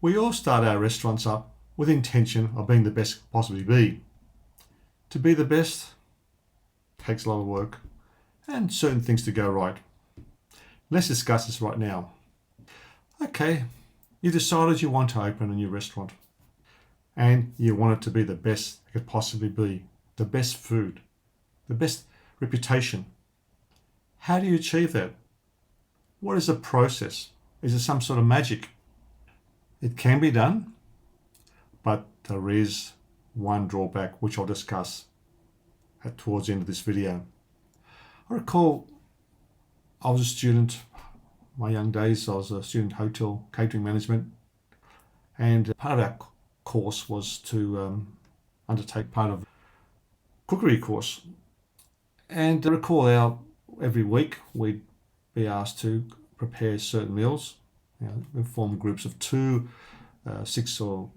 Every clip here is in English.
We all start our restaurants up with the intention of being the best it could possibly be. To be the best takes a lot of work and certain things to go right. Let's discuss this right now. Okay, you decided you want to open a new restaurant and you want it to be the best it could possibly be, the best food, the best reputation. How do you achieve that? What is the process? Is it some sort of magic? It can be done, but there is one drawback which I'll discuss towards the end of this video. I recall I was a student, my young days, I was a student hotel catering management, and part of our course was to undertake part of cookery course. And I recall every week we'd be asked to prepare certain meals. We form groups of 2, 6 or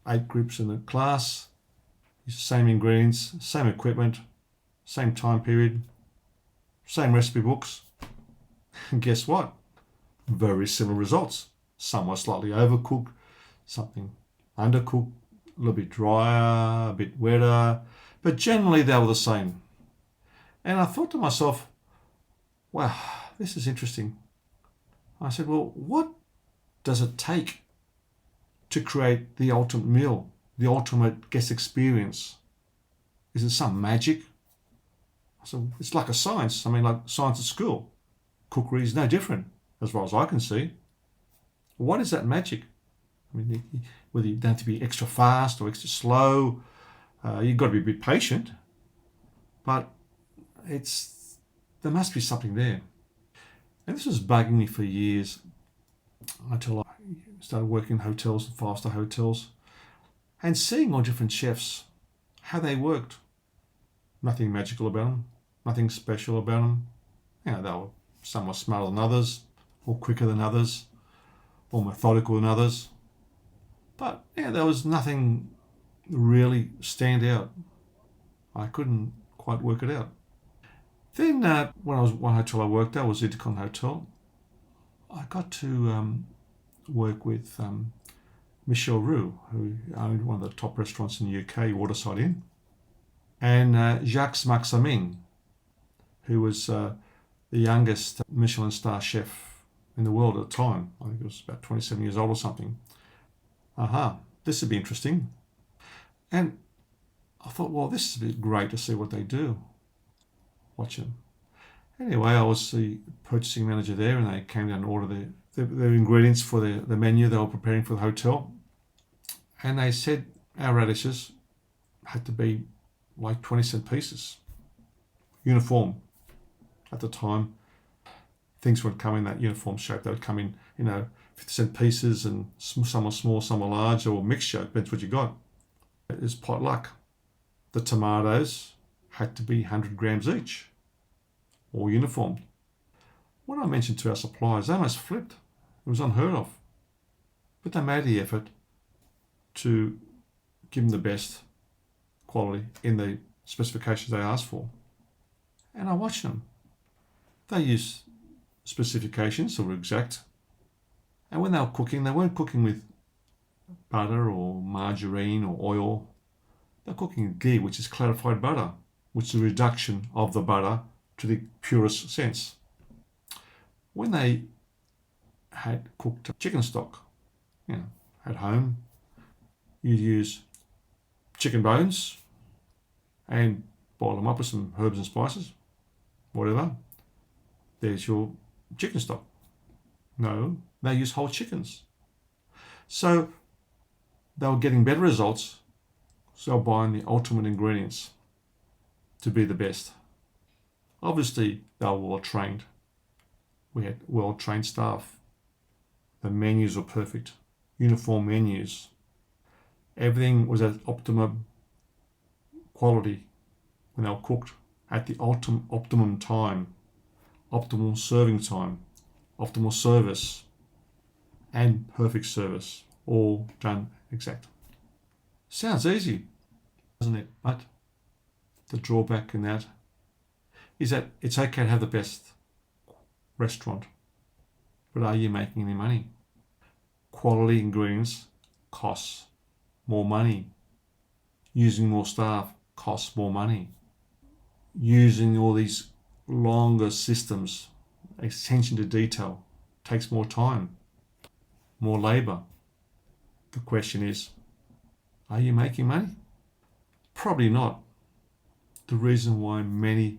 8 groups in the class, same ingredients, same equipment, same time period, same recipe books. And guess what? Very similar results. Some were slightly overcooked, something undercooked, a little bit drier, a bit wetter, but generally they were the same. And I thought to myself, wow, this is interesting. I said, well, what does it take to create the ultimate meal, the ultimate guest experience? Is it some magic? So it's like a science. I mean, like science at school. Cookery is no different, as far as I can see. What is that magic? I mean, whether you don't have to be extra fast or extra slow, you've got to be a bit patient. But there must be something there. And this was bugging me for years until I started working in hotels, 5-star hotels, and seeing all different chefs, how they worked. Nothing magical about them, nothing special about them. Some were smarter than others, or quicker than others, or methodical than others. But there was nothing really stand out. I couldn't quite work it out. Then when I was one hotel I worked at was Intercon Hotel. I got to work with Michel Roux, who owned one of the top restaurants in the UK, Waterside Inn, and Jacques Maximin, who was the youngest Michelin star chef in the world at the time. I think he was about 27 years old or something. This would be interesting. And I thought, well, this would be great to see what they do. Watch them. Anyway, I was the purchasing manager there, and they came down and ordered their ingredients for the menu they were preparing for the hotel. And they said our radishes had to be like 20-cent pieces, uniform. At the time, things would come in that uniform shape. They would come in, 50-cent pieces, and some were small, some were large, or mixture. Depends what you got. It was potluck. The tomatoes had to be 100 grams each, all uniform. When I mentioned to our suppliers, they almost flipped. It was unheard of. But they made the effort to give them the best quality in the specifications they asked for. And I watched them. They used specifications that were exact. And when they were cooking, they weren't cooking with butter or margarine or oil. They're cooking ghee, which is clarified butter, which is a reduction of the butter to the purest sense. When they had cooked chicken stock, at home, you'd use chicken bones and boil them up with some herbs and spices, whatever. There's your chicken stock. No, they use whole chickens. So they were getting better results, so they were buying the ultimate ingredients to be the best. Obviously, they were well trained. We had well trained staff. The menus were perfect, uniform menus. Everything was at optimum quality when they were cooked at the optimum time, optimal serving time, optimal service, and perfect service, all done exact. Sounds easy, doesn't it? But the drawback in that is that it's okay to have the best restaurant, but are you making any money? Quality ingredients costs more money. Using more staff costs more money. Using all these longer systems, attention to detail, takes more time, more labour. The question is, are you making money? Probably not. The reason why many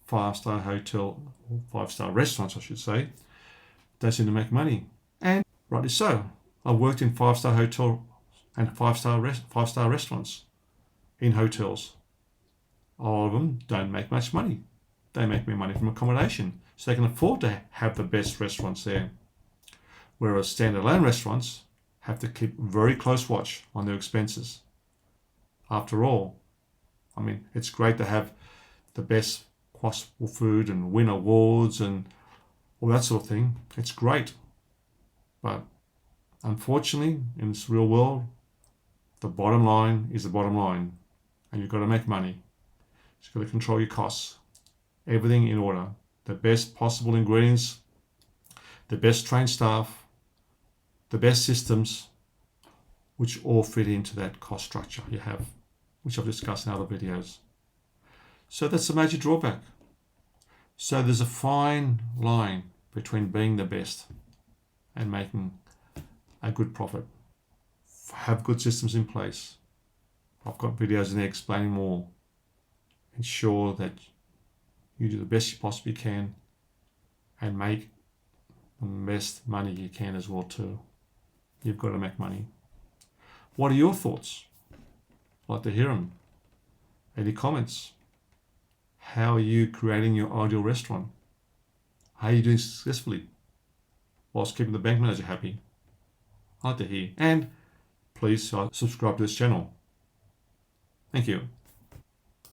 5-star hotel, or 5-star restaurants I should say, don't seem to make money. And rightly so. I've worked in 5-star hotel and 5-star restaurants in hotels. A lot of them don't make much money. They make more money from accommodation, so they can afford to have the best restaurants there. Whereas standalone restaurants have to keep very close watch on their expenses. After all, I mean, it's great to have the best possible food and win awards and all that sort of thing. It's great. But unfortunately, in this real world, the bottom line is the bottom line. And you've got to make money. You've got to control your costs. Everything in order. The best possible ingredients, the best trained staff, the best systems, which all fit into that cost structure you have, which I've discussed in other videos. So that's a major drawback. So there's a fine line between being the best and making a good profit. Have good systems in place. I've got videos in there explaining more. Ensure that you do the best you possibly can and make the best money you can as well too. You've got to make money. What are your thoughts? I'd like to hear them. Any comments? How are you creating your ideal restaurant? How are you doing successfully whilst keeping the bank manager happy? I'd like to hear. And please subscribe to this channel. Thank you.